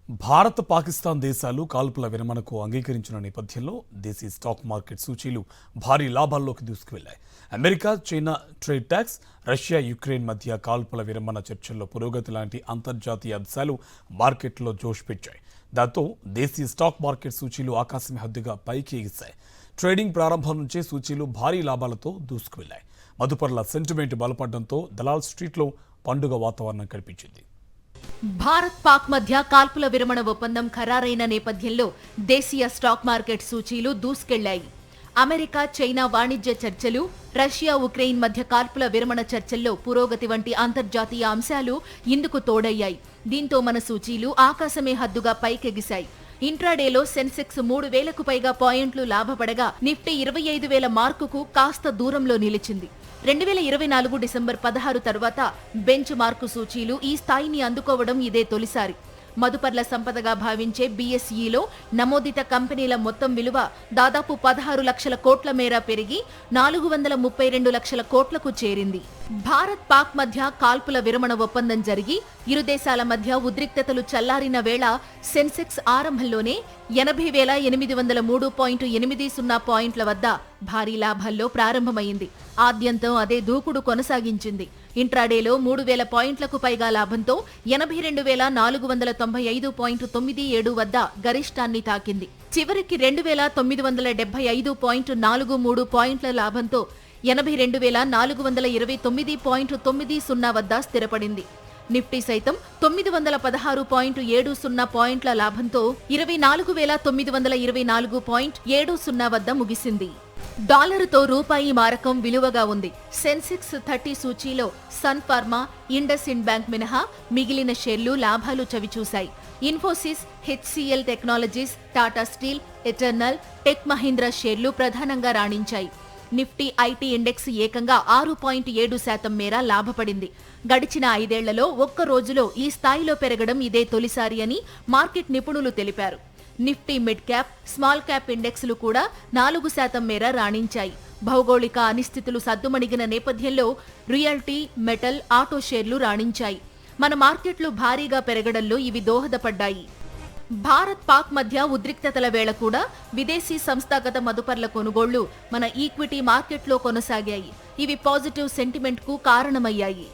భారత్ పాకిస్తాన్ దేశాలు కాల్పుల విరమణకు అంగీకరించిన నేపథ్యంలో దేశీ స్టాక్ మార్కెట్ సూచీలు భారీ లాభాల్లోకి దూసుకువెళ్లాయి. America, China trade tax, Russia, Ukraine మధ్య కాల్పుల విరమణ చర్చల్లో పురోగతి లాంటి అంతర్జాతీయ అంశాలు మార్కెట్లో జోష్ పెంచాయి. దాంతో దేశీ స్టాక్ మార్కెట్ సూచీలు ఆకాశమే హద్దుగా పైకి ఎగిశాయి. ట్రేడింగ్ ప్రారంభం నుంచే సూచీలు భారీ లాభాలతో దూసుకువెళ్లాయి. మదుపర్ల సెంటిమెంట్ బలపడడంతో దలాల్ స్ట్రీట్లో పండుగ వాతావరణం కనిపించింది. భారత్ పాక్ మధ్య కాల్పుల విరమణ ఒప్పందం ఖరారైన నేపథ్యంలో దేశీయ స్టాక్ మార్కెట్ సూచీలు దూసుకెళ్లాయి. అమెరికా, చైనా వాణిజ్య చర్చలు, రష్యా, ఉక్రెయిన్ మధ్య కాల్పుల విరమణ చర్చల్లో పురోగతి వంటి అంతర్జాతీయ అంశాలు ఇందుకు తోడయ్యాయి. దీంతో మన సూచీలు ఆకాశమే హద్దుగా పైకెగిశాయి. ఇంట్రాడేలో సెన్సెక్స్ 3,000కు పైగా పాయింట్లు లాభపడగా నిఫ్టీ 25,000 మార్కుకు కాస్త దూరంలో నిలిచింది. 2024 డిసెంబర్ 16 తర్వాత బెంచ్ మార్కు సూచీలు ఈ స్థాయిని అందుకోవడం ఇదే తొలిసారి. మదుపర్ల సంపదగా భావించే బీఎస్ఈలో నమోదిత కంపెనీల మొత్తం విలువ దాదాపు 16 లక్షల కోట్ల మేర పెరిగి 432 లక్షల కోట్లకు చేరింది. భారత్ పాక్ మధ్య కాల్పుల విరమణ ఒప్పందం జరిగి ఇరు దేశాల మధ్య ఉద్రిక్తతలు చల్లారిన వేళ సెన్సెక్స్ ఆరంభంలోనే 80,803.80 పాయింట్ల వద్ద భారీ లాభాల్లో ప్రారంభమైంది. ఆద్యంతం అదే దూకుడు కొనసాగించింది. ఇంట్రాడేలో 3,000 పాయింట్లకు పైగా లాభంతో 82,495.97 వద్ద గరిష్టాన్ని తాకింది. చివరికి 2,975.43 పాయింట్ల లాభంతో 82,429.90 వద్ద స్థిరపడింది. నిఫ్టీ సైతం 916.70 పాయింట్ల లాభంతో 24,924.70 వద్ద ముగిసింది. డాలరుతో రూపాయి మారకం విలువగా ఉంది. సెన్సెక్స్ 30 సూచీలో Sun Pharma, IndusInd Bank మినహా మిగిలిన షేర్లు లాభాలు చవిచూశాయి. Infosys, HCL Technologies, Tata Steel, Eternal, Tech Mahindra షేర్లు ప్రధానంగా రాణించాయి. నిఫ్టీ ఐటీ ఇండెక్స్ ఏకంగా 6.7% మేర లాభపడింది. గడిచిన 5 ఏళ్లలో ఒక్క రోజులో ఈ స్థాయిలో పెరగడం ఇదే తొలిసారి అని మార్కెట్ నిపుణులు తెలిపారు. Nifty mid cap, small cap ఇండెక్స్లు కూడా 4% మేర రాణించాయి. భౌగోళిక అనిశ్చితులు సద్దుమణిగిన నేపథ్యంలో రియల్టీ, మెటల్, ఆటో షేర్లు రాణించాయి. మన మార్కెట్లు భారీగా పెరగడంలో ఇవి దోహదపడ్డాయి. భారత్ పాక్ మధ్య ఉద్రిక్తతల వేళ కూడా విదేశీ సంస్థాగత మదుపర్ల కొనుగోళ్లు మన ఈక్విటీ మార్కెట్లో కొనసాగాయి. ఇవి పాజిటివ్ సెంటిమెంట్కు కారణమయ్యాయి.